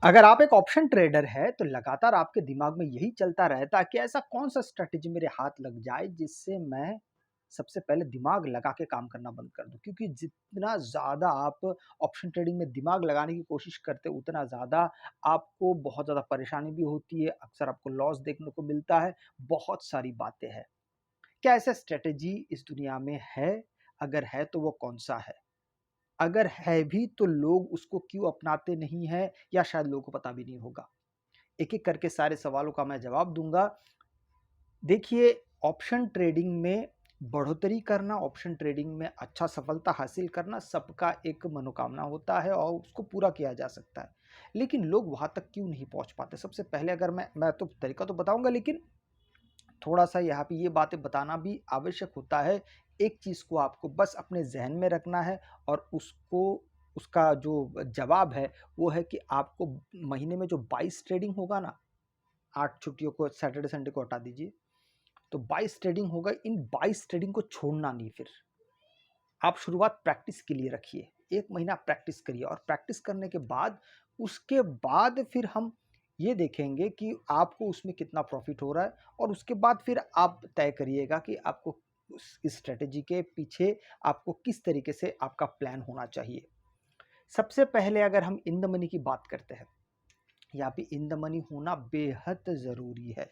अगर आप एक ऑप्शन ट्रेडर है तो लगातार आपके दिमाग में यही चलता रहता है कि ऐसा कौन सा स्ट्रैटेजी मेरे हाथ लग जाए जिससे मैं सबसे पहले दिमाग लगा के काम करना बंद कर दूं, क्योंकि जितना ज़्यादा आप ऑप्शन ट्रेडिंग में दिमाग लगाने की कोशिश करते हैं उतना ज़्यादा आपको बहुत ज़्यादा परेशानी भी होती है, अक्सर आपको लॉस देखने को मिलता है। बहुत सारी बातें हैं। क्या ऐसा स्ट्रैटेजी इस दुनिया में है? अगर है तो वो कौन सा है? अगर है भी तो लोग उसको क्यों अपनाते नहीं हैं, या शायद लोगों को पता भी नहीं होगा। एक-एक करके सारे सवालों का मैं जवाब दूँगा। देखिए, ऑप्शन ट्रेडिंग में बढ़ोतरी करना, ऑप्शन ट्रेडिंग में अच्छा सफलता हासिल करना सबका एक मनोकामना होता है और उसको पूरा किया जा सकता है। लेकिन लोग वहाँ तक क्यों नहीं पहुँच पाते? सबसे पहले अगर मैं तो तरीका तो बताऊँगा, लेकिन थोड़ा-सा यहाँ पे ये बातें बताना भी आवश्यक होता है। एक चीज़ को आपको बस अपने ज़हन में रखना है और उसको उसका जो जवाब है, वो है कि आपको महीने में जो 22 ट्रेडिंग होगा ना, 8 छुट्टियों को सैटरडे संडे को हटा दीजिए, तो 22 ट्रेडिंग होगा, इन 22 ट्रेडिंग को छोड़ना नहीं फिर। आप शुरुआत प्रैक्टिस के लिए रखिए। 1 महीना प्रैक्टिस करिए और प्रैक्टिस करने के बाद उसके बाद फिर हम ये देखेंगे कि आपको उसमें कितना प्रॉफ़िट हो रहा है, और उसके बाद फिर आप तय करिएगा कि आपको उस इस स्ट्रैटेजी के पीछे आपको किस तरीके से आपका प्लान होना चाहिए। सबसे पहले अगर हम इन द मनी की बात करते हैं, यहाँ पे इन द मनी होना बेहद ज़रूरी है।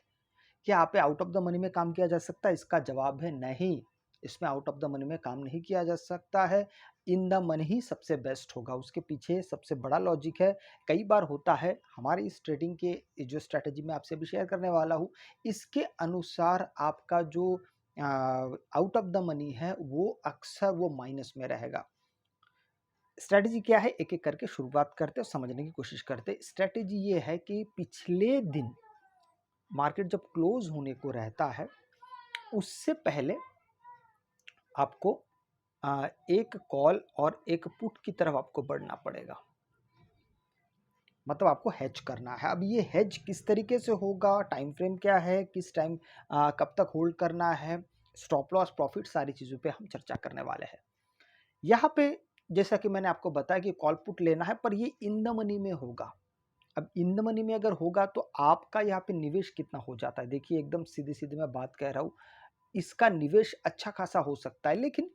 क्या यहाँ पे आउट ऑफ द मनी में काम किया जा सकता है? इसका जवाब है नहीं। इसमें आउट ऑफ द मनी में काम नहीं किया जा सकता है। इन द मनी ही सबसे बेस्ट होगा। उसके पीछे सबसे बड़ा लॉजिक है। कई बार होता है हमारी इस ट्रेडिंग के जो स्ट्रैटेजी मैं आपसे अभी शेयर करने वाला हूँ, इसके अनुसार आपका जो आउट ऑफ द मनी है वो अक्सर वो माइनस में रहेगा। स्ट्रैटेजी क्या है? एक-एक करके शुरुआत करते हैं और समझने की कोशिश करते हैं। स्ट्रैटेजी ये है कि पिछले दिन मार्केट जब क्लोज़ होने को रहता है, उससे पहले आपको एक कॉल और एक पुट की तरफ आपको बढ़ना पड़ेगा। मतलब आपको हेज करना है। अब ये हेज किस तरीके से होगा, टाइम फ्रेम क्या है, किस टाइम कब तक होल्ड करना है, स्टॉप लॉस, प्रॉफिट, सारी चीज़ों पे हम चर्चा करने वाले हैं। यहाँ पे जैसा कि मैंने आपको बताया कि कॉल पुट लेना है, पर ये इन द मनी में होगा। अब इन द मनी में अगर होगा तो आपका यहाँ पे निवेश कितना हो जाता है? देखिए, एकदम सीधी-सीधी मैं बात कह रहा हूँ, इसका निवेश अच्छा खासा हो सकता है, लेकिन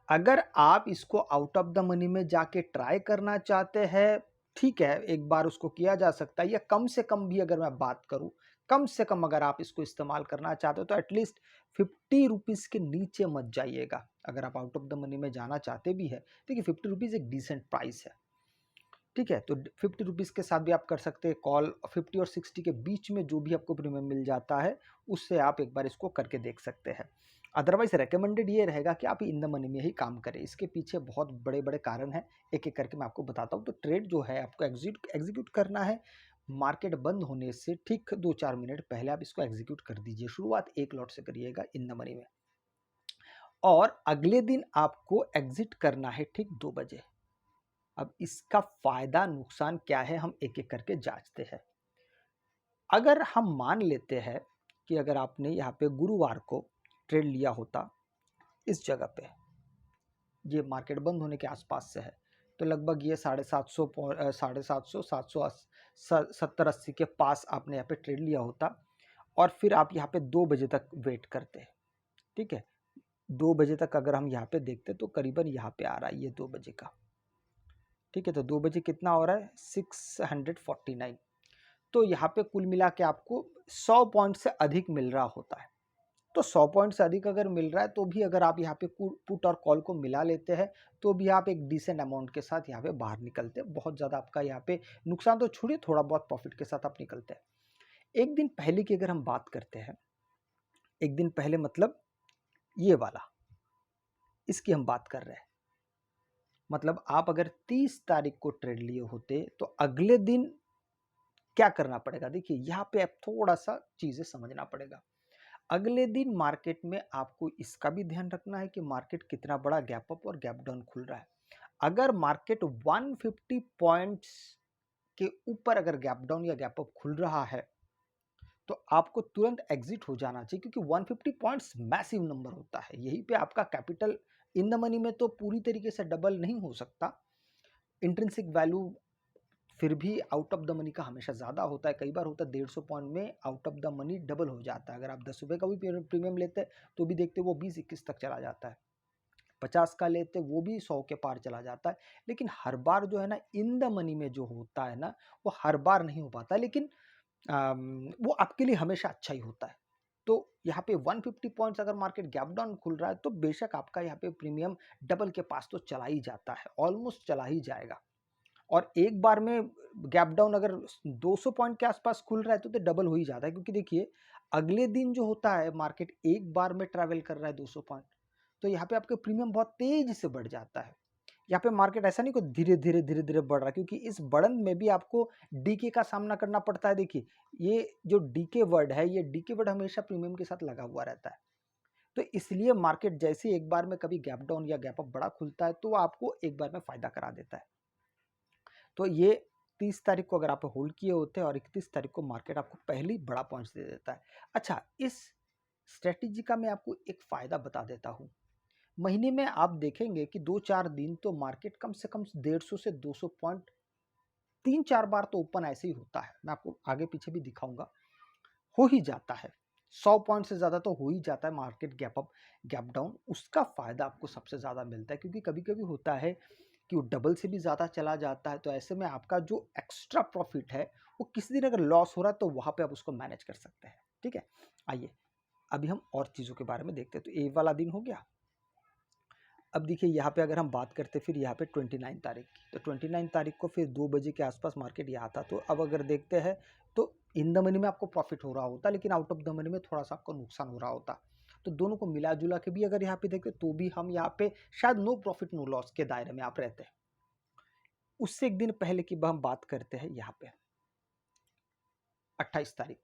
अगर आप इसको आउट ऑफ द मनी में जाके ट्राई करना चाहते हैं, ठीक है, एक बार उसको किया जा सकता है, या कम से कम भी अगर मैं बात करूँ, कम से कम अगर आप इसको इस्तेमाल करना चाहते हो तो एटलीस्ट ₹50 के नीचे मत जाइएगा। अगर आप आउट ऑफ द मनी में जाना चाहते भी हैं, देखिए ₹50 एक डिसेंट प्राइस है। ठीक है, तो ₹50 के साथ भी आप कर सकते हैं कॉल। 50 और 60 के बीच में जो भी आपको प्रीमियम मिल जाता है, उससे आप एक बार इसको करके देख सकते हैं। अदरवाइज़ रिकमेंडेड ये रहेगा कि आप इन द मनी में ही काम करें। इसके पीछे बहुत बड़े-बड़े कारण हैं, एक-एक करके मैं आपको बताता हूँ। तो ट्रेड जो है आपको एग्ज़ीक्यूट करना है, मार्केट बंद होने से ठीक 2-4 मिनट पहले आप इसको एग्ज़ीक्यूट कर दीजिए। शुरुआत 1 लॉट से करिएगा इन द मनी में, और अगले दिन आपको एग्ज़िट करना है ठीक 2 बजे। अब इसका फ़ायदा नुकसान क्या है, हम एक-एक करके जाँचते हैं। अगर हम मान लेते हैं कि अगर आपने यहाँ पे गुरुवार को ट्रेड लिया होता इस जगह पे, ये मार्केट बंद होने के आसपास से है, तो लगभग ये 750 750 770-80 के पास आपने यहाँ पे ट्रेड लिया होता, और फिर आप यहाँ पे 2 बजे तक वेट करते, ठीक है? 2 बजे तक अगर हम यहाँ पे देखते तो करीबन यहाँ पे आ रहा है ये 2 बजे का, ठीक है? तो 2 बजे कितना हो रहा है? 649। तो यहाँ पे कुल मिला के आपको 100 पॉइंट से अधिक मिल रहा होता है। तो 100 पॉइंट से अधिक अगर मिल रहा है तो भी अगर आप यहाँ पे पुट और कॉल को मिला लेते हैं, तो भी आप एक डिसेंट अमाउंट के साथ यहाँ पे बाहर निकलते हैं। बहुत ज़्यादा आपका यहाँ पे नुकसान तो छोड़िए, थोड़ा बहुत प्रॉफिट के साथ आप निकलते हैं। एक दिन पहले की अगर हम बात करते हैं, एक दिन पहले मतलब ये वाला, इसकी हम बात कर रहे हैं। मतलब आप अगर 30 तारीख को ट्रेड लिए होते तो अगले दिन क्या करना पड़ेगा? देखिए, यहाँ पे आप थोड़ा-सा चीज़ें समझना पड़ेगा। अगले दिन मार्केट में आपको इसका भी ध्यान रखना है कि मार्केट कितना बड़ा गैप अप और गैप डाउन खुल रहा है। अगर मार्केट 150 पॉइंट्स के ऊपर अगर गैप डाउन या गैप अप खुल रहा है, तो आपको तुरंत एग्जिट हो जाना चाहिए, क्योंकि 150 पॉइंट्स मैसिव नंबर होता है। यहीं पे आपका कैपिटल इन द मनी में तो पूरी तरीके से डबल नहीं हो सकता। इंट्रिंसिक वैल्यू फिर भी आउट ऑफ द मनी का हमेशा ज़्यादा होता है। कई बार होता है 150 पॉइंट में out of the money double हो जाता है। अगर आप 10 रुपये का भी प्रीमियम लेते हैं तो भी देखते वो 20-21 तक चला जाता है। 50 का लेते वो भी 100 के पार चला जाता है। लेकिन हर बार जो है ना इन द मनी में जो होता है ना वो हर बार नहीं हो पाता, लेकिन वो आपके लिए हमेशा अच्छा ही होता है। तो यहाँ पे 150 पॉइंट्स अगर मार्केट गैप डाउन खुल रहा है तो बेशक आपका यहाँ पे प्रीमियम डबल के पास तो चला ही जाता है, ऑलमोस्ट चला ही जाएगा। और एक बार में गैप डाउन अगर 200 पॉइंट के आसपास खुल रहा है तो डबल हो ही जाता है, क्योंकि देखिए अगले दिन जो होता है मार्केट एक बार में ट्रैवल कर रहा है 200 पॉइंट, तो यहाँ पे आपके प्रीमियम बहुत तेजी से बढ़ जाता है। यहाँ पे मार्केट ऐसा नहीं कि धीरे धीरे बढ़ रहा है, क्योंकि इस बढ़न में भी आपको डीके का सामना करना पड़ता है। देखिए ये जो डीके वर्ड है, ये डीके वर्ड हमेशा प्रीमियम के साथ लगा हुआ रहता है। तो इसलिए मार्केट जैसे एक बार में कभी गैप डाउन या गैप अप बड़ा खुलता है तो आपको एक बार में फायदा करा देता है। तो ये 30 तारीख को अगर आप होल्ड किए होते हैं और 31 तारीख को मार्केट आपको पहले ही बड़ा पॉइंट्स दे देता है। अच्छा, इस स्ट्रेटेजी का मैं आपको एक फायदा बता देता हूँ। महीने में आप देखेंगे कि 2-4 दिन तो मार्केट कम से कम 150 से 200 पॉइंट 3-4 बार तो ओपन ऐसे ही होता है। मैं आपको आगे पीछे भी दिखाऊंगा, हो ही जाता है। 100 पॉइंट से ज़्यादा तो हो ही जाता है market gap up gap down. उसका फ़ायदा आपको सबसे ज़्यादा मिलता है, क्योंकि कभी कभी होता है कि वो डबल से भी ज़्यादा चला जाता है। तो ऐसे में आपका जो एक्स्ट्रा प्रॉफिट है वो किसी दिन अगर लॉस हो रहा है तो वहाँ पे आप उसको मैनेज कर सकते हैं। ठीक है, आइए अभी हम और चीज़ों के बारे में देखते हैं। तो ए वाला दिन हो गया। अब देखिए यहाँ पे अगर हम बात करते फिर यहाँ पे 29 तारीख की, तो 29 तारीख को फिर 2 बजे के आसपास मार्केट यहाँ था। तो अब अगर देखते हैं तो इन द मनी में आपको प्रॉफिट हो रहा होता, लेकिन आउट ऑफ द मनी में थोड़ा सा आपको नुकसान हो रहा होता। तो दोनों को मिला जुला के भी अगर यहाँ पे देखें तो भी हम यहाँ पे शायद नो प्रॉफिट नो लॉस के दायरे में आप रहते हैं। उससे एक दिन पहले की हम बात करते हैं, यहाँ पे 28 तारीख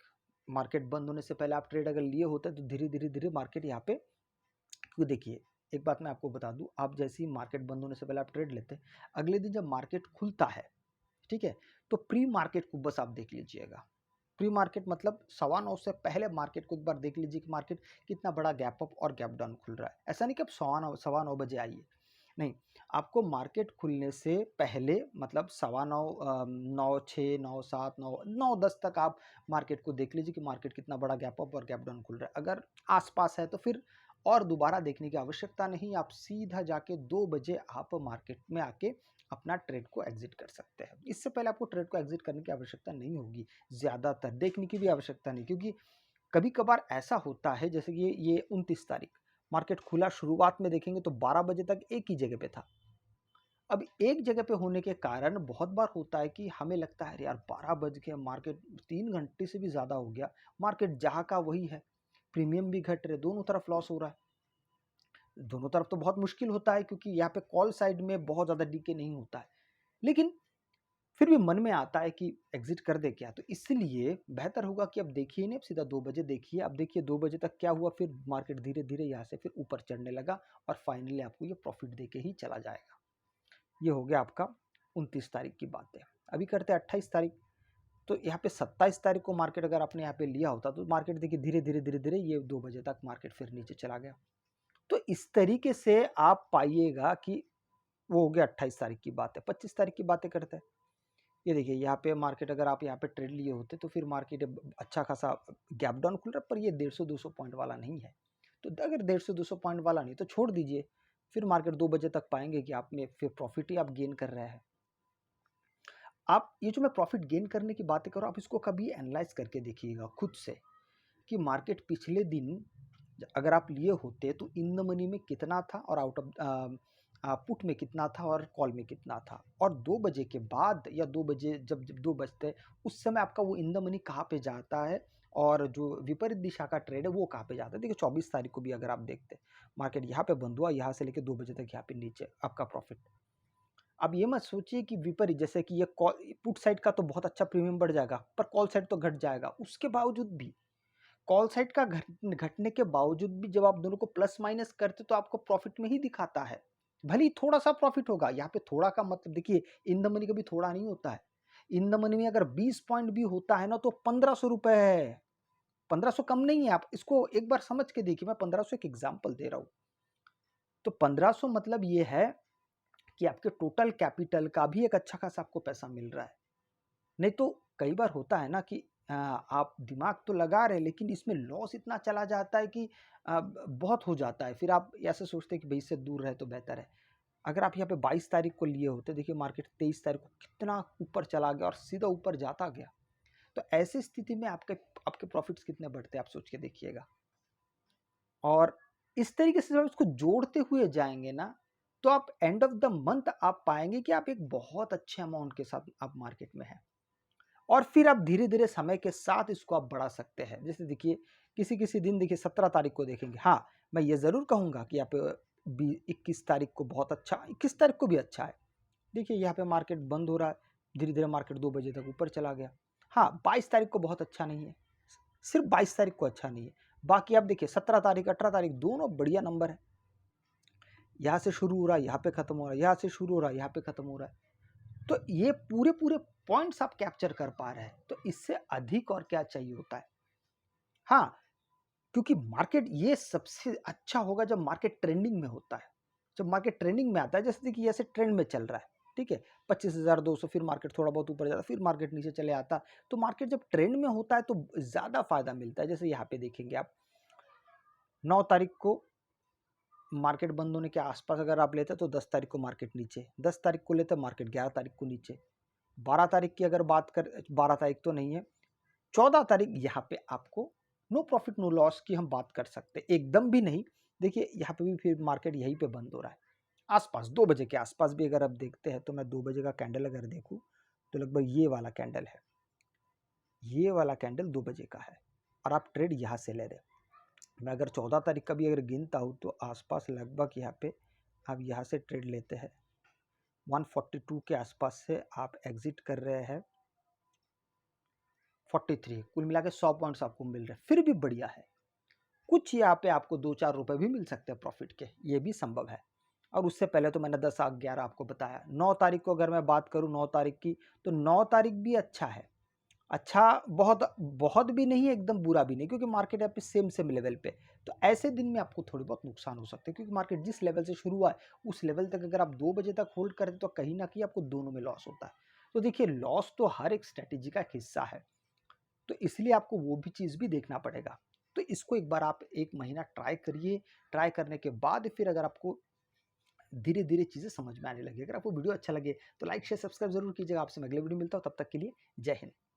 मार्केट बंद होने से पहले आप ट्रेड अगर लिए होते तो धीरे धीरे धीरे मार्केट यहाँ पे, क्योंकि देखिए एक बात मैं आपको बता दूं, आप जैसे ही मार्केट बंद होने से पहले आप ट्रेड लेते हैं, अगले दिन जब मार्केट खुलता है, ठीक है, तो प्री मार्केट को बस आप देख लीजिएगा। प्री मार्केट मतलब 9:15 से पहले मार्केट को एक बार देख लीजिए कि मार्केट कितना बड़ा गैप अप और गैप डाउन खुल रहा है। ऐसा नहीं कि आप 9:15 बजे आइए, नहीं, आपको मार्केट खुलने से पहले मतलब 9:15 9:06 9:07 9:10 तक आप मार्केट को देख लीजिए कि मार्केट कितना बड़ा गैप अप और गैप डाउन खुल रहा है। अगर आसपास है तो फिर और दोबारा देखने की आवश्यकता नहीं, आप सीधा जाके 2 बजे आप मार्केट में आके अपना ट्रेड को एग्जिट कर सकते हैं। इससे पहले आपको ट्रेड को एग्जिट करने की आवश्यकता नहीं होगी, ज़्यादातर देखने की भी आवश्यकता नहीं, क्योंकि कभी कभार ऐसा होता है जैसे कि ये 29 तारीख मार्केट खुला, शुरुआत में देखेंगे तो 12 बजे तक एक ही जगह पे था। अब एक जगह पे होने के कारण बहुत बार होता है कि हमें लगता है अरे यार 12 बज के मार्केट 3 घंटे से भी ज़्यादा हो गया, मार्केट जहाँ का वही है, प्रीमियम भी घट रहे, दोनों तरफ लॉस हो रहा है। दोनों तरफ तो बहुत मुश्किल होता है, क्योंकि यहाँ पे कॉल साइड में बहुत ज़्यादा डीके नहीं होता है, लेकिन फिर भी मन में आता है कि एग्जिट कर दे क्या। तो इसलिए बेहतर होगा कि अब देखिए नहीं, अब सीधा 2 बजे देखिए। अब देखिए 2 बजे तक क्या हुआ, फिर मार्केट धीरे धीरे यहाँ से फिर ऊपर चढ़ने लगा और फाइनली आपको ये प्रॉफिट दे के ही चला जाएगा। ये हो गया आपका 29 तारीख की बात है। अभी करते हैं 28 तारीख। तो यहाँ पे 27 तारीख को मार्केट अगर आपने यहाँ पे लिया होता तो मार्केट देखिए धीरे धीरे धीरे धीरे ये 2 बजे तक मार्केट फिर नीचे चला गया। तो इस तरीके से आप पाइएगा कि वो हो गया 28 तारीख की बात है। 25 तारीख की बातें करते हैं। ये देखिए यहाँ पे मार्केट अगर आप यहाँ पे ट्रेड लिए होते तो फिर मार्केट अच्छा खासा गैप डाउन खुल रहा है, पर ये 150-200 पॉइंट वाला नहीं है। तो अगर 150-200 पॉइंट वाला नहीं तो छोड़ दीजिए, फिर मार्केट 2 बजे तक पाएंगे कि आप में फिर प्रॉफिट ही आप गेन कर रहे हैं। आप ये जो मैं प्रॉफिट गेन करने की बातें कर रहा हूँ, आप इसको कभी एनालाइज करके देखिएगा खुद से कि मार्केट पिछले दिन अगर आप लिए होते तो इन द मनी में कितना था और आउट ऑफ पुट में कितना था और कॉल में कितना था, और 2 बजे के बाद या 2 बजे जब जब 2 बजते उस समय आपका वो इन द मनी कहाँ पे जाता है और जो विपरीत दिशा का ट्रेड है वो कहाँ पे जाता है। देखिए 24 तारीख को भी अगर आप देखते मार्केट यहाँ पे बंद हुआ, यहाँ से लेकर 2 बजे तक यहाँ पे नीचे आपका प्रॉफिट। अब ये मत सोचिए कि विपरीत, जैसे कि ये कॉल पुट साइड का तो बहुत अच्छा प्रीमियम बढ़ जाएगा पर कॉल साइड तो घट जाएगा। उसके बावजूद भी कॉल साइड का घटने के बावजूद भी जब आप दोनों को प्लस माइनस करते तो आपको प्रॉफिट में ही दिखाता है। भले ही थोड़ा सा प्रॉफिट होगा, यहाँ पे थोड़ा का मतलब देखिए इन द मनी कभी थोड़ा नहीं होता है। इन द मनी में अगर 20 पॉइंट भी होता है ना तो 1500 रुपए है। 1500 कम नहीं है, आप इसको एक बार समझ के देखिए। मैं 1500 एक एग्जाम्पल दे रहा हूँ। तो 1500 मतलब ये है कि आपके टोटल कैपिटल का भी एक अच्छा खासा आपको पैसा मिल रहा है। नहीं तो कई बार होता है ना कि आप दिमाग तो लगा रहे हैं लेकिन इसमें लॉस इतना चला जाता है कि बहुत हो जाता है। फिर आप ऐसे सोचते हैं कि भई इससे दूर रहे तो बेहतर है। अगर आप यहाँ पे 22 तारीख को लिए होते, देखिए मार्केट 23 तारीख को कितना ऊपर चला गया और सीधा ऊपर जाता गया। तो ऐसी स्थिति में आपके आपके प्रॉफ़िट्स कितने बढ़ते हैं आप सोच के देखिएगा। और इस तरीके से जब इसको जोड़ते हुए जाएँगे ना, तो आप एंड ऑफ द मंथ आप पाएँगे कि आप एक बहुत अच्छे अमाउंट के साथ आप मार्केट में हैं। और फिर आप धीरे-धीरे समय के साथ इसको आप बढ़ा सकते हैं। जैसे देखिए, किसी-किसी दिन देखिए 17 तारीख को देखेंगे। हाँ, मैं ये ज़रूर कहूँगा कि आप बी 21 तारीख को बहुत अच्छा 21 तारीख को भी अच्छा है। देखिए यहाँ पे मार्केट बंद हो रहा है, धीरे-धीरे मार्केट 2 बजे तक ऊपर चला गया। हाँ, 22 तारीख को बहुत अच्छा नहीं है, सिर्फ़ 22 तारीख को अच्छा नहीं है। बाकी आप देखिए 17 तारीख, 18 तारीख दोनों बढ़िया नंबर है। यहाँ से शुरू हो रहा है, यहाँ पे खत्म हो रहा है, यहाँ से शुरू हो रहा है, यहाँ पे खत्म हो रहा है। तो ये पूरे-पूरे पॉइंट्स आप कैप्चर कर पा रहे हैं, तो इससे अधिक और क्या चाहिए होता है। हाँ, क्योंकि मार्केट ये सबसे अच्छा होगा जब मार्केट ट्रेंडिंग में होता है। जब मार्केट ट्रेंडिंग में आता है, जैसे देखिए ऐसे ट्रेंड में चल रहा है, ठीक है? 25,200 फिर मार्केट थोड़ा बहुत ऊपर जाता है, फिर मार्केट नीचे चले आता। तो मार्केट जब ट्रेंड में होता है तो ज़्यादा फ़ायदा मिलता है। जैसे यहाँ पे देखेंगे आप 9 तारीख को मार्केट बंद होने के आस-पास अगर आप लेते हैं तो 10 तारीख को मार्केट नीचे, 10 तारीख को लेते हैं मार्केट 11 तारीख को नीचे। 12 तारीख की अगर बात कर 12 तारीख तो नहीं है, 14 तारीख यहाँ पे आपको नो प्रॉफिट नो लॉस की हम बात कर सकते हैं, एकदम भी नहीं। देखिए यहाँ पे भी फिर मार्केट यहीं पे बंद हो रहा है, आसपास 2 बजे के आसपास भी अगर आप देखते हैं तो मैं 2 बजे का कैंडल अगर देखूँ, तो लगभग ये वाला कैंडल है, ये वाला कैंडल 2 बजे का है और आप ट्रेड यहाँ से ले रहे हैं। मैं अगर 14 तारीख का भी अगर गिनता हूँ तो आसपास लगभग यहाँ पे आप यहाँ से ट्रेड लेते हैं, 142 के आसपास से आप एग्जिट कर रहे हैं 43, कुल मिला के 100 पॉइंट्स आपको मिल रहे हैं, फिर भी बढ़िया है। कुछ यहाँ पे आपको 2-4 रुपए भी मिल सकते हैं प्रॉफिट के, ये भी संभव है। और उससे पहले तो मैंने 10 11 आपको बताया। 9 तारीख को अगर मैं बात करूँ 9 तारीख की, तो 9 तारीख भी अच्छा है। अच्छा बहुत बहुत भी नहीं है, एकदम बुरा भी नहीं, क्योंकि मार्केट है पे सेम लेवल पे। तो ऐसे दिन में आपको थोड़ी बहुत नुकसान हो सकते हैं, क्योंकि मार्केट जिस लेवल से शुरू हुआ है, उस लेवल तक अगर आप 2 बजे तक होल्ड करते तो कहीं न कहीं आपको दोनों में लॉस होता है। तो देखिए लॉस तो हर एक स्ट्रैटेजी का एक हिस्सा है। तो इसलिए आपको वो भी चीज़ भी देखना पड़ेगा। तो इसको एक बार आप 1 महीना ट्राई करिए, ट्राई करने के बाद फिर अगर आपको धीरे-धीरे चीज़ें समझ में आने लगी। अगर आपको वीडियो अच्छा लगे तो लाइक, शेयर, सब्सक्राइब ज़रूर कीजिएगा। आपसे मैं अगले वीडियो में मिलता हूँ, तब तक के लिए जय हिंद।